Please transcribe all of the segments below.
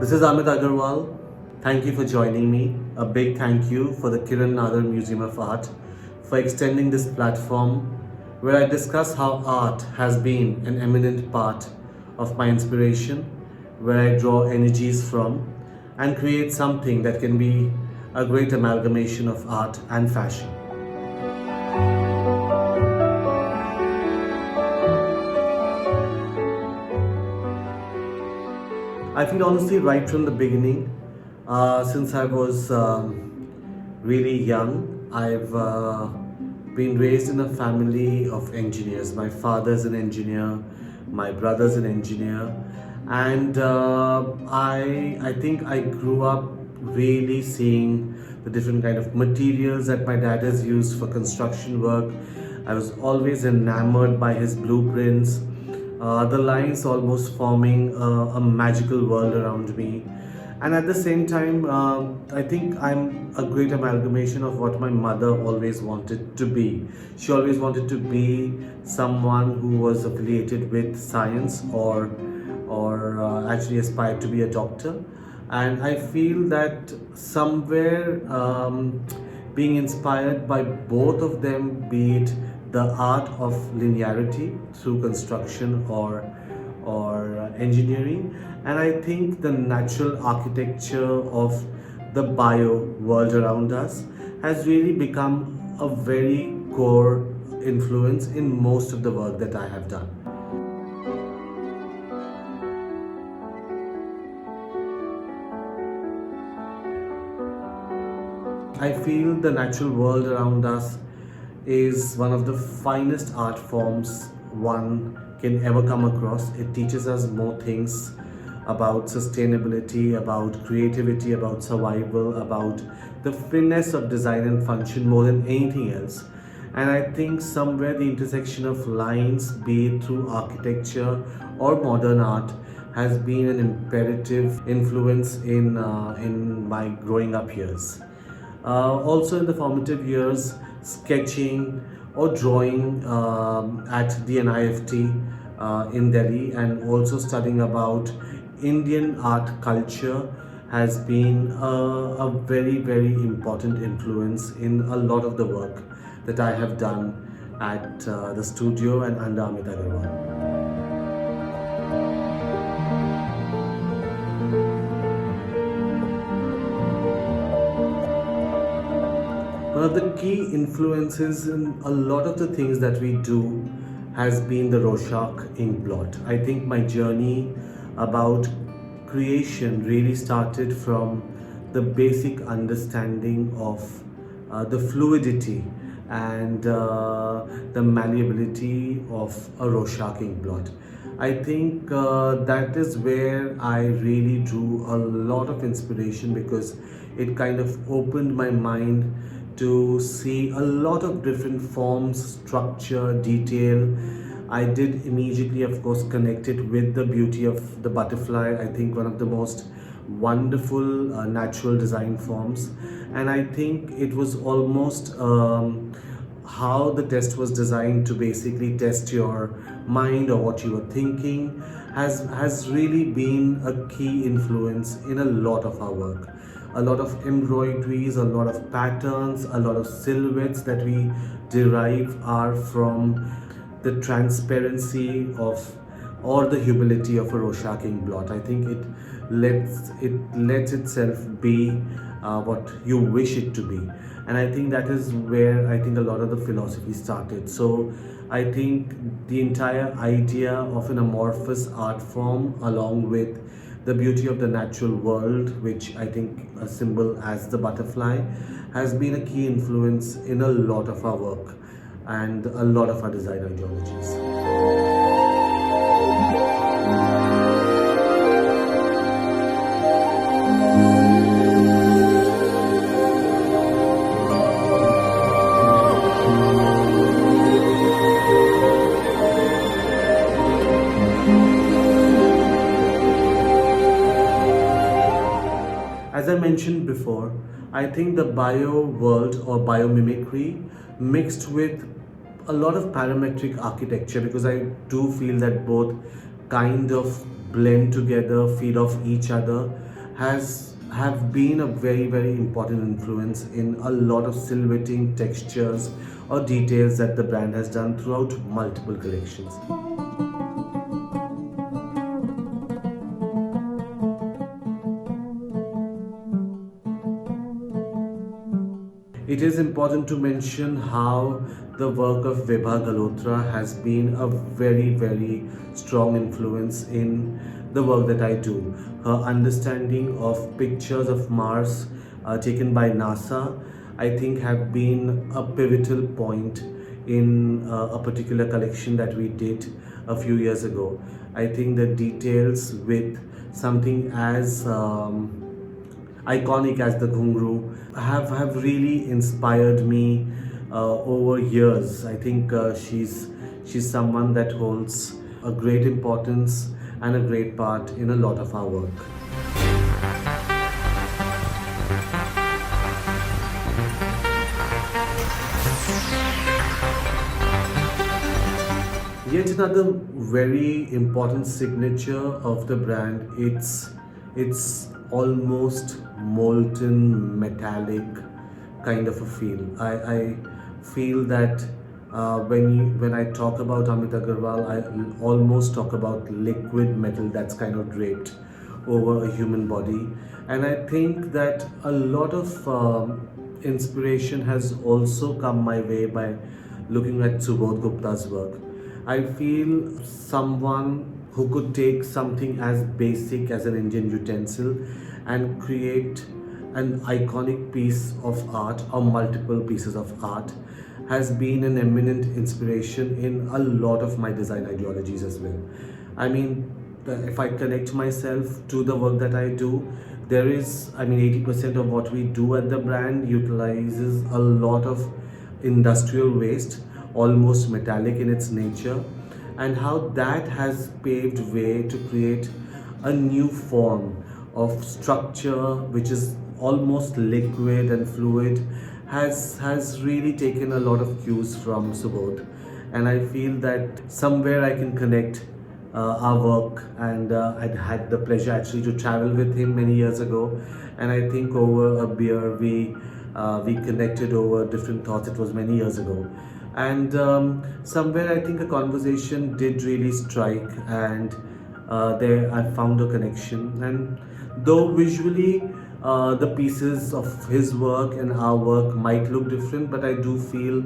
This is Amit Aggarwal. Thank you for joining me. A big thank you for the Kiran Nadar Museum of Art for extending this platform where I discuss how art has been an eminent part of my inspiration, where I draw energies from and create something that can be a great amalgamation of art and fashion. I feel honestly right from the beginning, since I was really young, I've been raised in a family of engineers. My father's an engineer, my brother's an engineer, and I think I grew up really seeing the different kind of materials that my dad has used for construction work. I was always enamored by his blueprints, the lines almost forming a magical world around me. And at the same time, I think I'm a great amalgamation of what my mother always wanted to be. She always wanted to be someone who was affiliated with science or actually aspired to be a doctor. And I feel that somewhere being inspired by both of them, be it the art of linearity through construction or engineering, and I think the natural architecture of the bio world around us has really become a very core influence in most of the work that I have done. I feel the natural world around us is one of the finest art forms one can ever come across. It teaches us more things about sustainability, about creativity, about survival, about the finesse of design and function more than anything else. And I think somewhere the intersection of lines, be it through architecture or modern art, has been an imperative influence in my growing up years. Also in the formative years, sketching or drawing at the NIFT in Delhi, and also studying about Indian art culture has been a very, very important influence in a lot of the work that I have done at the studio and under Amit Aggarwal. One of the key influences in a lot of the things that we do has been the Rorschach ink blot. I think my journey about creation really started from the basic understanding of the fluidity and the malleability of a Rorschach ink blot. I think that is where I really drew a lot of inspiration, because it kind of opened my mind to see a lot of different forms, structure, detail. I did immediately, of course, connect it with the beauty of the butterfly. I think one of the most wonderful natural design forms. And I think it was almost how the test was designed to basically test your mind or what you were thinking has really been a key influence in a lot of our work. A lot of embroideries, a lot of patterns, a lot of silhouettes that we derive are from the transparency of or the humility of a Rorschach ink blot. I think it lets itself be what you wish it to be, and I think that is where I think a lot of the philosophy started. So I think the entire idea of an amorphous art form, along with the beauty of the natural world, which I think a symbol as the butterfly, has been a key influence in a lot of our work and a lot of our design ideologies. As I mentioned before, I think the bio world or biomimicry mixed with a lot of parametric architecture, because I do feel that both kind of blend together, feed off each other. have been a very important influence in a lot of silhouetting textures or details that the brand has done throughout multiple collections. It is important to mention how the work of Vibha Galhotra has been a very strong influence in the work that I do. Her understanding of pictures of Mars taken by NASA, I think, have been a pivotal point in a particular collection that we did a few years ago. I think the details with something as iconic as the ghungru have really inspired me over years. I think she's someone that holds a great importance and a great part in a lot of our work. Yet another very important signature of the brand, it's almost molten metallic kind of a feel. I feel that when I talk about Amit Aggarwal, I almost talk about liquid metal that's kind of draped over a human body. And I think that a lot of inspiration has also come my way by looking at Subodh Gupta's work. I feel someone who could take something as basic as an Indian utensil and create an iconic piece of art or multiple pieces of art has been an eminent inspiration in a lot of my design ideologies as well. I mean, if I connect myself to the work that I do, there is, I mean, 80% of what we do at the brand utilizes a lot of industrial waste, almost metallic in its nature, and how that has paved way to create a new form of structure which is almost liquid and fluid has really taken a lot of cues from Subodh. And I feel that somewhere I can connect our work, and I'd had the pleasure actually to travel with him many years ago, and I think over a beer we connected over different thoughts. It was many years ago, and somewhere I think a conversation did really strike, and there I found a connection. And though visually the pieces of his work and our work might look different, but I do feel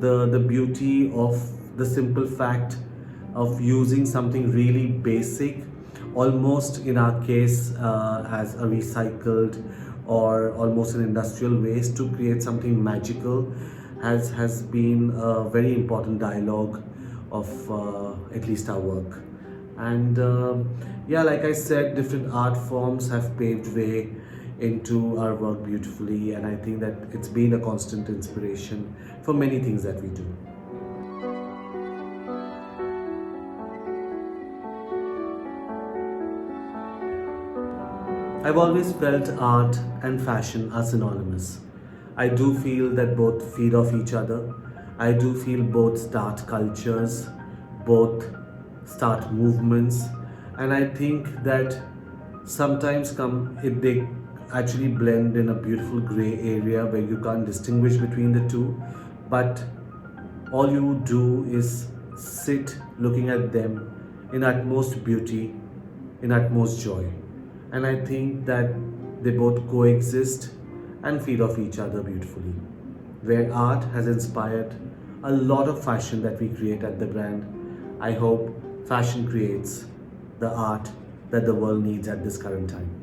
the beauty of the simple fact of using something really basic, almost in our case as a recycled or almost an industrial waste, to create something magical has been a very important dialogue of at least our work. And yeah, like I said, different art forms have paved way into our work beautifully, and I think that it's been a constant inspiration for many things that we do. I've always felt art and fashion are synonymous. I do feel that both feed off each other. I do feel both start cultures, both start movements, and I think that sometimes they actually blend in a beautiful gray area where you can't distinguish between the two, but all you do is sit looking at them in utmost beauty, in utmost joy. And I think that they both coexist and feed off each other beautifully. Where art has inspired a lot of fashion that we create at the brand, I hope fashion creates the art that the world needs at this current time.